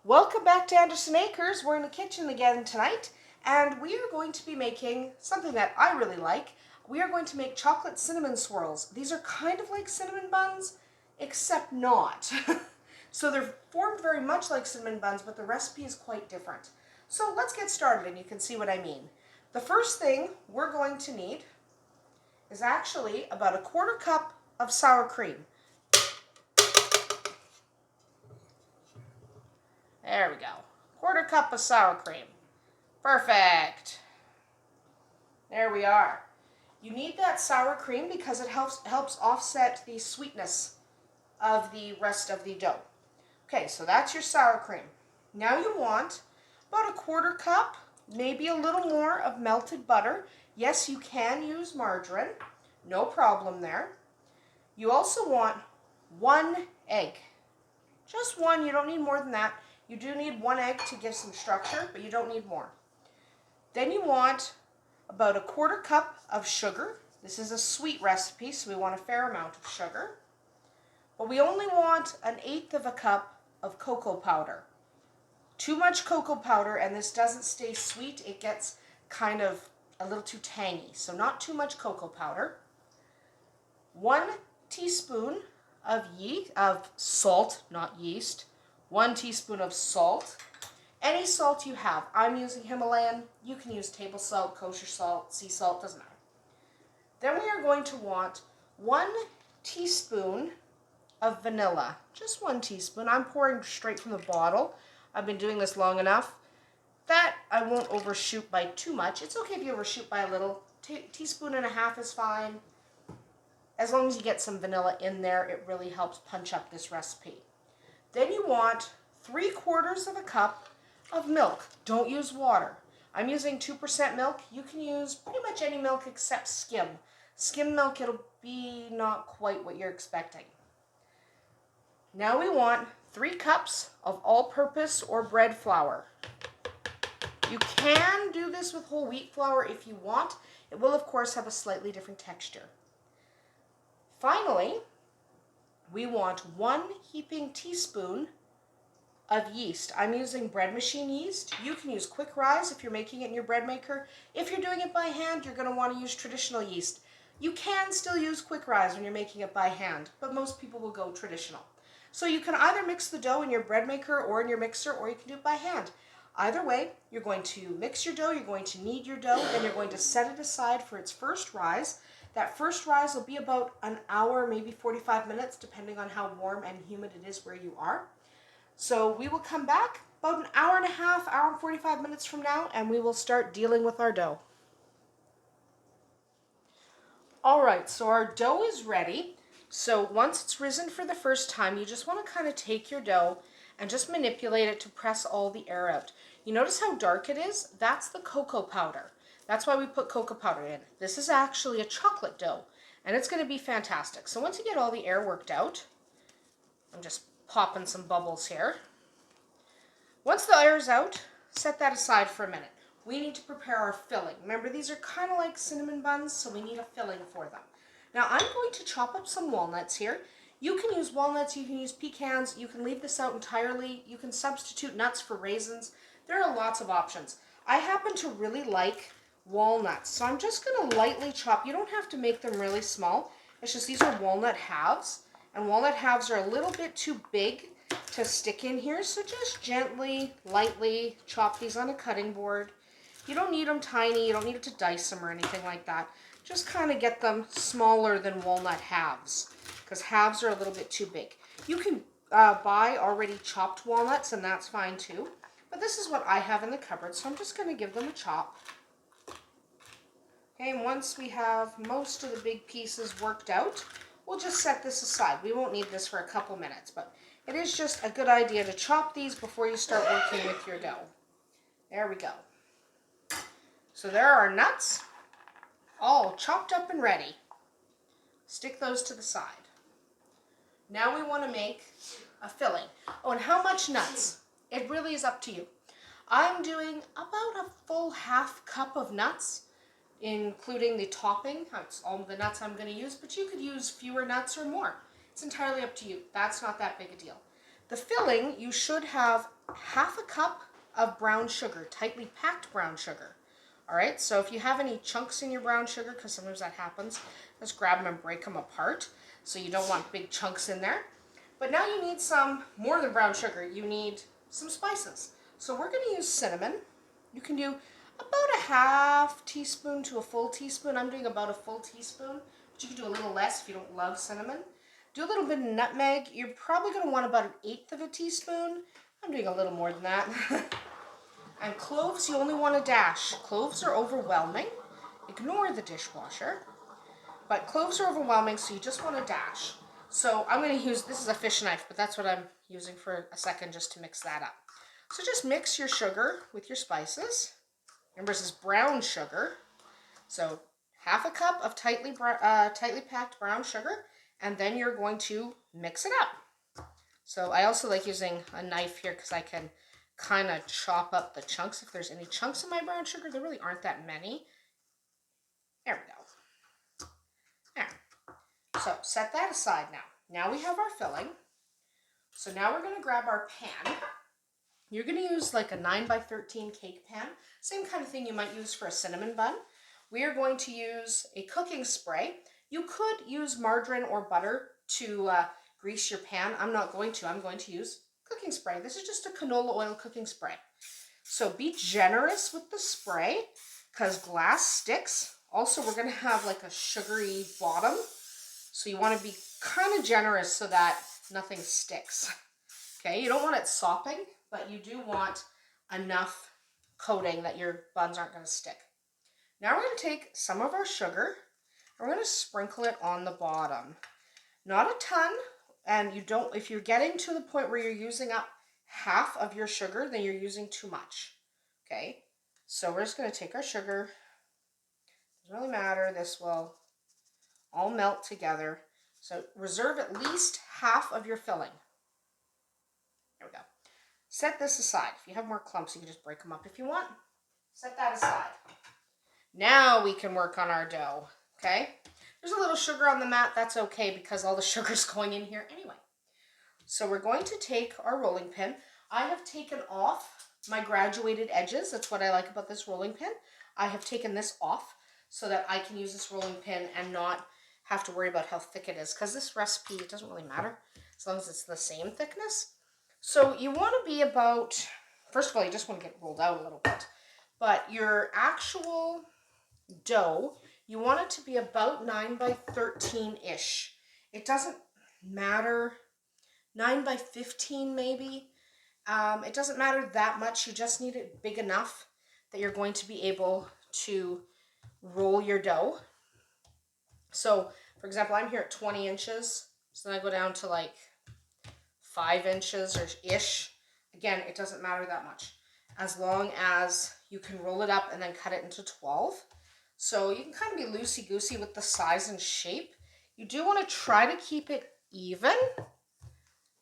Welcome back to Andersen Acres. We're in the kitchen again tonight, and we are going to be making something that I really like. We are going to make chocolate cinnamon swirls. These are kind of like cinnamon buns, except not. So they're formed very much like cinnamon buns, but the recipe is quite different. So let's get started and you can see what I mean. The first thing we're going to need is actually about a 1/4 cup of sour cream. There we go. 1/4 cup of sour cream. Perfect. There we are. You need that sour cream because it helps offset the sweetness of the rest of the dough. Okay, so that's your sour cream. Now you want about a 1/4 cup, maybe a little more of melted butter. Yes, you can use margarine. No problem there. You also want 1 egg. Just one, you don't need more than that. You do need 1 egg to give some structure, but you don't need more. Then you want about a 1/4 cup of sugar. This is a sweet recipe, so we want a fair amount of sugar. But we only want 1/8 of a cup of cocoa powder. Too much cocoa powder and this doesn't stay sweet. It gets kind of a little too tangy, so not too much cocoa powder. 1 teaspoon of salt, not yeast. 1 teaspoon of salt. Any salt you have. I'm using Himalayan. You can use table salt, kosher salt, sea salt, doesn't matter. Then we are going to want 1 teaspoon of vanilla. Just 1 teaspoon. I'm pouring straight from the bottle. I've been doing this long enough that I won't overshoot by too much. It's okay if you overshoot by a little. Teaspoon and a half is fine. As long as you get some vanilla in there, it really helps punch up this recipe. Then you want 3/4 of a cup of milk. Don't use water. I'm using 2% milk. You can use pretty much any milk except skim. Skim milk, it'll be not quite what you're expecting. Now we want 3 cups of all-purpose or bread flour. You can do this with whole wheat flour if you want. It will, of course, have a slightly different texture. Finally, we want 1 heaping teaspoon of yeast. I'm using bread machine yeast. You can use quick rise if you're making it in your bread maker. If you're doing it by hand, you're going to want to use traditional yeast. You can still use quick rise when you're making it by hand, but most people will go traditional. So you can either mix the dough in your bread maker or in your mixer, or you can do it by hand. Either way, you're going to mix your dough, you're going to knead your dough, then you're going to set it aside for its first rise. That first rise will be about an hour, maybe 45 minutes, depending on how warm and humid it is where you are. So we will come back about an hour and a half, hour and 45 minutes from now, and we will start dealing with our dough. All right, so our dough is ready. So once it's risen for the first time, you just want to kind of take your dough and just manipulate it to press all the air out. You notice how dark it is? That's the cocoa powder. That's why we put cocoa powder in. This is actually a chocolate dough, and it's going to be fantastic. So once you get all the air worked out, I'm just popping some bubbles here. Once the air is out, set that aside for a minute. We need to prepare our filling. Remember, these are kind of like cinnamon buns, so we need a filling for them. Now I'm going to chop up some walnuts here. You can use walnuts, you can use pecans, you can leave this out entirely. You can substitute nuts for raisins. There are lots of options. I happen to really like walnuts, so I'm just going to lightly chop. You don't have to make them really small. It's just these are walnut halves, and walnut halves are a little bit too big to stick in here, so just gently, lightly chop these on a cutting board. You don't need them tiny, you don't need to dice them or anything like that. Just kind of get them smaller than walnut halves, because halves are a little bit too big. You can buy already chopped walnuts, and that's fine too. But this is what I have in the cupboard, so I'm just going to give them a chop. Okay, and once we have most of the big pieces worked out, we'll just set this aside. We won't need this for a couple minutes, but it is just a good idea to chop these before you start working with your dough. There we go. So there are our nuts, all chopped up and ready. Stick those to the side. Now we want to make a filling. Oh, and how much nuts? It really is up to you. I'm doing about a full 1/2 cup of nuts, including the topping. That's all the nuts I'm going to use, but you could use fewer nuts or more. It's entirely up to you. That's not that big a deal. The filling, you should have half a cup of brown sugar, tightly packed brown sugar. All right, so if you have any chunks in your brown sugar, because sometimes that happens, just grab them and break them apart. So you don't want big chunks in there. But now you need some more than brown sugar. You need some spices. So we're going to use cinnamon. You can do about a half teaspoon to a full teaspoon. I'm doing about a full teaspoon, but you can do a little less if you don't love cinnamon. Do a little bit of nutmeg. You're probably going to want about 1/8 of a teaspoon. I'm doing a little more than that. And cloves, you only want a dash. Cloves are overwhelming. Ignore the dishwasher. But cloves are overwhelming, so you just want a dash. So I'm going to use, this is a fish knife, but that's what I'm using for a second just to mix that up. So just mix your sugar with your spices. Remember, this is brown sugar. So half a cup of tightly packed brown sugar, and then you're going to mix it up. So I also like using a knife here because I can kind of chop up the chunks. If there's any chunks in my brown sugar, there really aren't that many. There we go. There. So set that aside now. Now we have our filling. So now we're going to grab our pan. You're going to use like a 9x13 cake pan. Same kind of thing you might use for a cinnamon bun. We are going to use a cooking spray. You could use margarine or butter to grease your pan. I'm not going to. I'm going to use cooking spray. This is just a canola oil cooking spray. So be generous with the spray because glass sticks. Also, we're going to have like a sugary bottom. So you want to be kind of generous so that nothing sticks. Okay, you don't want it sopping, but you do want enough coating that your buns aren't going to stick. Now we're going to take some of our sugar and we're going to sprinkle it on the bottom. Not a ton, and you don't, if you're getting to the point where you're using up half of your sugar, then you're using too much. Okay, so we're just going to take our sugar. Doesn't really matter, this will all melt together. So reserve at least half of your filling. There we go. Set this aside. If you have more clumps, you can just break them up if you want. Set that aside. Now we can work on our dough, okay? There's a little sugar on the mat. That's okay because all the sugar's going in here anyway. So we're going to take our rolling pin. I have taken off my graduated edges. That's what I like about this rolling pin. I have taken this off so that I can use this rolling pin and not have to worry about how thick it is because this recipe, it doesn't really matter as long as it's the same thickness. So you want to be about, first of all, you just want to get rolled out a little bit, but your actual dough, you want it to be about 9x13-ish. It doesn't matter, 9x15 maybe. It doesn't matter that much. You just need it big enough that you're going to be able to roll your dough. So, for example, I'm here at 20 inches. So then I go down to like 5 inches or ish. Again, it doesn't matter that much. As long as you can roll it up and then cut it into 12. So you can kind of be loosey-goosey with the size and shape. You do want to try to keep it even.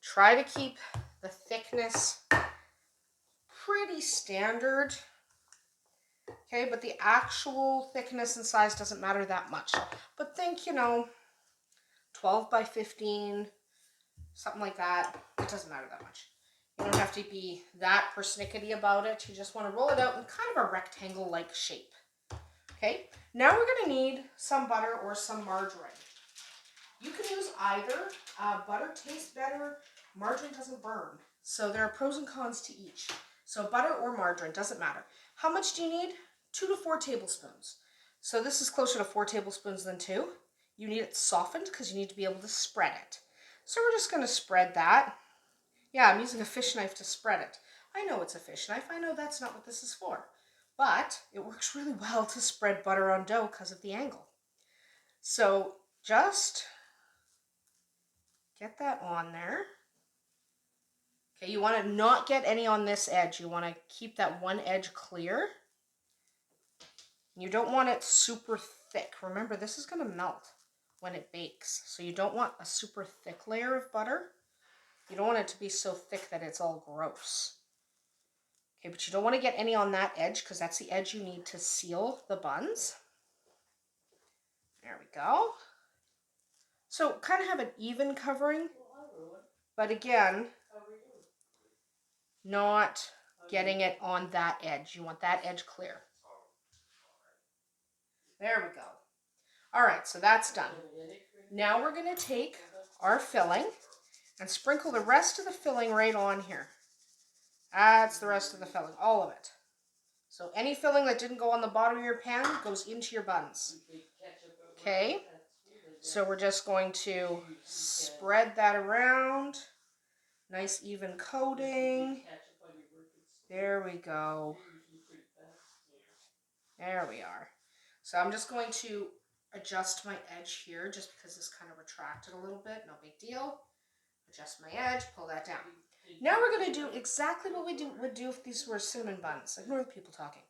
Try to keep the thickness pretty standard. Okay, but the actual thickness and size doesn't matter that much. But think, 12x15, something like that. It doesn't matter that much. You don't have to be that persnickety about it. You just want to roll it out in kind of a rectangle-like shape. Okay, now we're going to need some butter or some margarine. You can use either. Butter tastes better. Margarine doesn't burn. So there are pros and cons to each. So butter or margarine, doesn't matter. How much do you need? 2 to 4 tablespoons. So this is closer to 4 tablespoons than 2. You need it softened because you need to be able to spread it. So we're just going to spread that. Yeah, I'm using a fish knife to spread it. I know it's a fish knife. I know that's not what this is for. But it works really well to spread butter on dough because of the angle. So just get that on there. Okay, you want to not get any on this edge. You want to keep that one edge clear. You don't want it super thick. Remember, this is going to melt when it bakes. So you don't want a super thick layer of butter. You don't want it to be so thick that it's all gross. Okay, but you don't want to get any on that edge because that's the edge you need to seal the buns. There we go. So kind of have an even covering. But again, not getting it on that edge. You want that edge clear. There we go. All right, so that's done. Now we're going to take our filling and sprinkle the rest of the filling right on here. That's the rest of the filling, all of it. So any filling that didn't go on the bottom of your pan goes into your buns. Okay, so we're just going to spread that around. Nice even coating. There we go. There we are. So I'm just going to adjust my edge here just because this kind of retracted a little bit. No big deal. Adjust my edge, pull that down. Now we're going to do exactly what we would do if these were cinnamon buns. Ignore the people talking.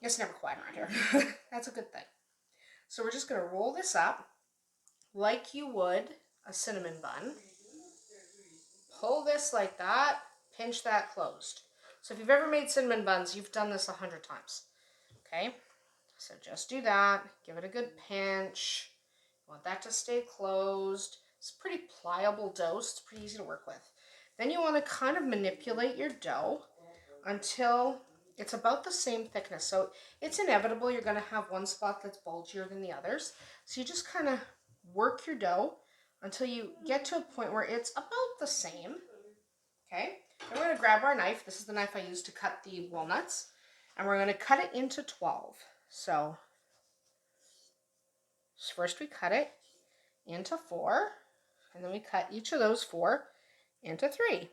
It's never quiet around here. That's a good thing. So we're just going to roll this up like you would a cinnamon bun. Pull this like that. Pinch that closed. So if you've ever made cinnamon buns, you've done this 100 times. Okay? So just do that. Give it a good pinch. You want that to stay closed. It's pretty pliable dough, so it's pretty easy to work with. Then you want to kind of manipulate your dough until it's about the same thickness. So it's inevitable you're going to have one spot that's bulgier than the others. So you just kind of work your dough until you get to a point where it's about the same. Okay? Then we're going to grab our knife. This is the knife I used to cut the walnuts. And we're going to cut it into 12. So first we cut it into 4. And then we cut each of those 4 into 3.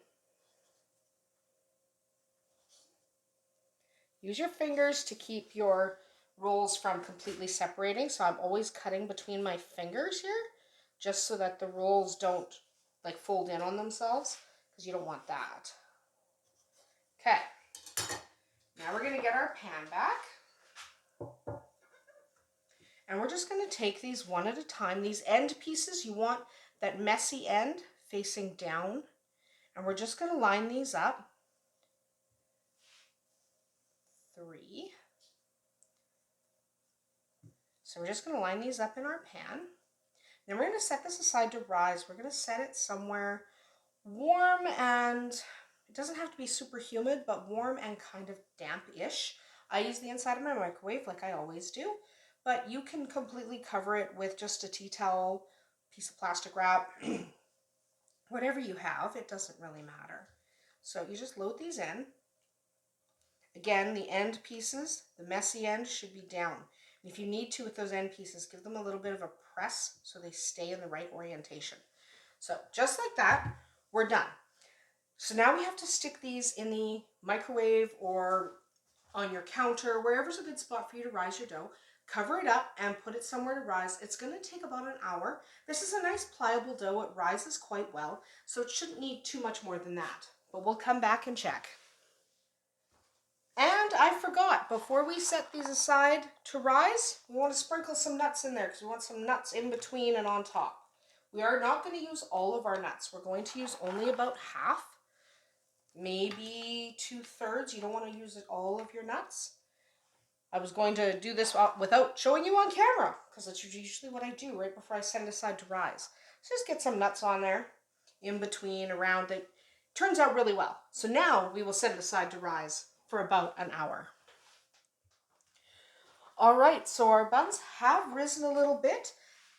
Use your fingers to keep your rolls from completely separating. So I'm always cutting between my fingers here, just so that the rolls don't like fold in on themselves, because you don't want that. Okay, now we're going to get our pan back. And we're just going to take these one at a time. These end pieces, you want that messy end facing down. And we're just going to line these up. 3. So we're just going to line these up in our pan. Then we're going to set this aside to rise. We're going to set it somewhere warm, and it doesn't have to be super humid, but warm and kind of damp-ish. I use the inside of my microwave like I always do, but you can completely cover it with just a tea towel, piece of plastic wrap, whatever you have. It doesn't really matter. So you just load these in. Again, the end pieces, the messy end should be down. And if you need to with those end pieces, give them a little bit of a press so they stay in the right orientation. So just like that, we're done. So now we have to stick these in the microwave or on your counter, wherever's a good spot for you to rise your dough. Cover it up and put it somewhere to rise. It's going to take about an hour. This is a nice pliable dough. It rises quite well, so it shouldn't need too much more than that. But we'll come back and check. And I forgot, before we set these aside to rise, we want to sprinkle some nuts in there because we want some nuts in between and on top. We are not going to use all of our nuts. We're going to use only about half, maybe 2/3. You don't want to use all of your nuts. I was going to do this without showing you on camera because that's usually what I do right before I set it aside to rise. So just get some nuts on there, in between, around it. Turns out really well. So now we will set it aside to rise for about an hour. All right, so our buns have risen a little bit.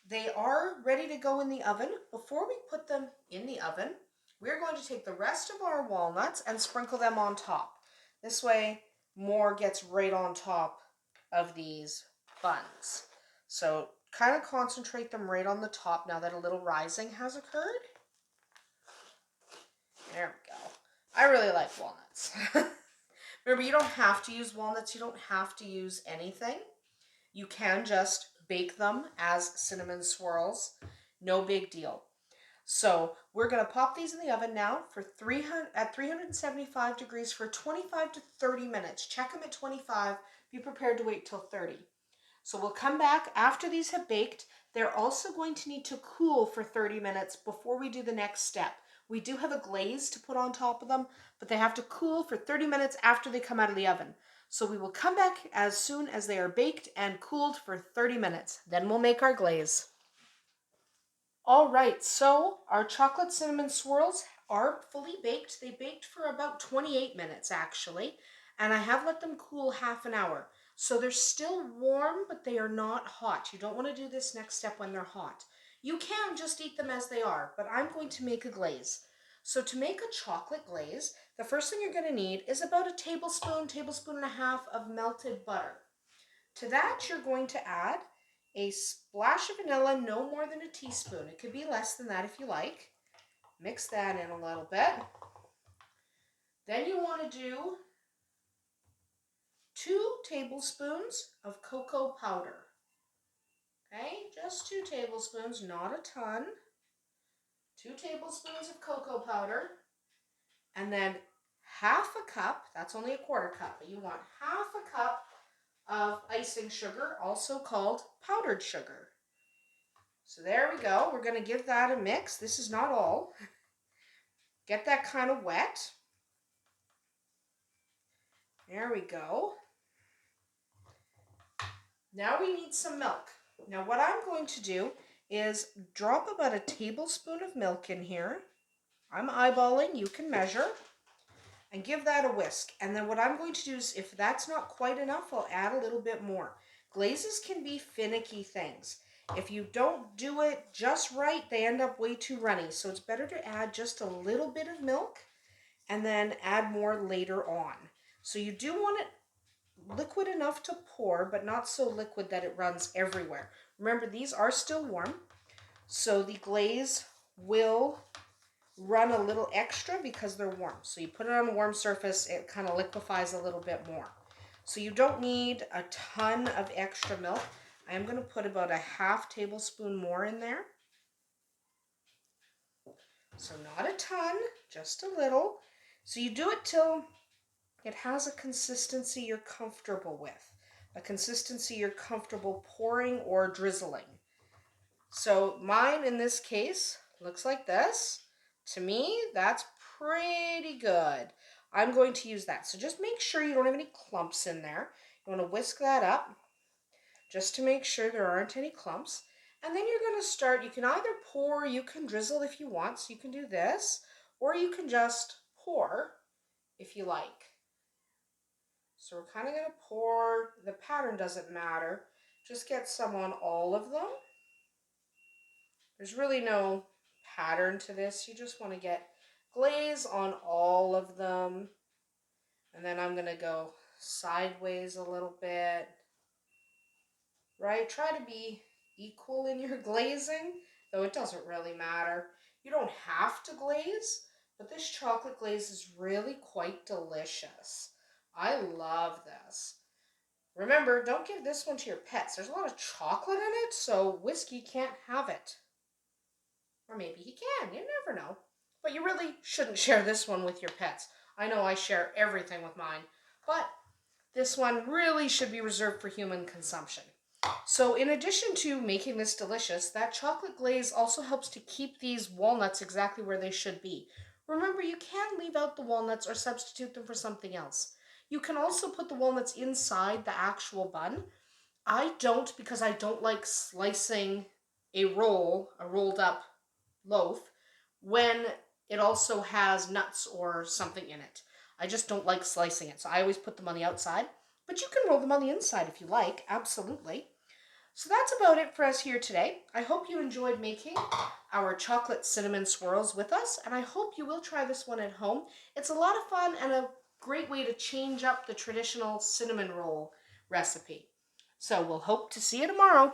They are ready to go in the oven. Before we put them in the oven, we're going to take the rest of our walnuts and sprinkle them on top. This way, more gets right on top of these buns. So kind of concentrate them right on the top now that a little rising has occurred. There we go. I really like walnuts. Remember, you don't have to use walnuts. You don't have to use anything. You can just bake them as cinnamon swirls. No big deal. So we're going to pop these in the oven now for 375 degrees for 25 to 30 minutes. Check them at 25. Be prepared to wait till 30. So we'll come back after these have baked. They're also going to need to cool for 30 minutes before we do the next step. We do have a glaze to put on top of them, but they have to cool for 30 minutes after they come out of the oven. So we will come back as soon as they are baked and cooled for 30 minutes. Then we'll make our glaze. All right, so our chocolate cinnamon swirls are fully baked. They baked for about 28 minutes actually, and I have let them cool half an hour. So they're still warm, but they are not hot. You don't want to do this next step when they're hot. You can just eat them as they are, but I'm going to make a glaze. So to make a chocolate glaze, the first thing you're going to need is about a tablespoon, tablespoon and a half of melted butter. To that, you're going to add a splash of vanilla, no more than a teaspoon. It could be less than that if you like. Mix that in a little bit. Then you want to do 2 tablespoons of cocoa powder. Okay, just 2 tablespoons, not a ton. 2 tablespoons of cocoa powder. And then half a cup, that's only a quarter cup, but you want half a cup of icing sugar, also called powdered sugar. So there we go. We're going to give that a mix. This is not all. Get that kind of wet. There we go. Now we need some milk. Now what I'm going to do is drop about a tablespoon of milk in here. I'm eyeballing, you can measure. And give that a whisk. And then what I'm going to do is, if that's not quite enough, I'll add a little bit more. Glazes can be finicky things. If you don't do it just right, they end up way too runny. So it's better to add just a little bit of milk and then add more later on. So you do want it liquid enough to pour, but not so liquid that it runs everywhere. Remember, these are still warm, so the glaze will run a little extra because they're warm. So you put it on a warm surface, it kind of liquefies a little bit more. So you don't need a ton of extra milk. I am going to put about a half tablespoon more in there. So not a ton, just a little. So you do it till it has a consistency you're comfortable with, a consistency you're comfortable pouring or drizzling. So mine in this case looks like this. To me, that's pretty good. I'm going to use that. So just make sure you don't have any clumps in there. You want to whisk that up just to make sure there aren't any clumps. And then you're going to start, you can either pour, you can drizzle if you want, so you can do this, or you can just pour if you like. So we're kind of going to pour, the pattern doesn't matter, just get some on all of them. There's really no pattern to this. You just want to get glaze on all of them. And then I'm going to go sideways a little bit. Right? Try to be equal in your glazing, though it doesn't really matter. You don't have to glaze, but this chocolate glaze is really quite delicious. I love this. Remember, don't give this one to your pets. There's a lot of chocolate in it, so Whiskey can't have it. Or maybe he can, you never know. But you really shouldn't share this one with your pets. I know I share everything with mine, but this one really should be reserved for human consumption. So in addition to making this delicious, that chocolate glaze also helps to keep these walnuts exactly where they should be. Remember, you can leave out the walnuts or substitute them for something else. You can also put the walnuts inside the actual bun. I don't, because I don't like slicing a rolled up loaf, when it also has nuts or something in it. I just don't like slicing it, so I always put them on the outside. But you can roll them on the inside if you like, absolutely. So that's about it for us here today. I hope you enjoyed making our chocolate cinnamon swirls with us, and I hope you will try this one at home. It's a lot of fun and a great way to change up the traditional cinnamon roll recipe. So we'll hope to see you tomorrow.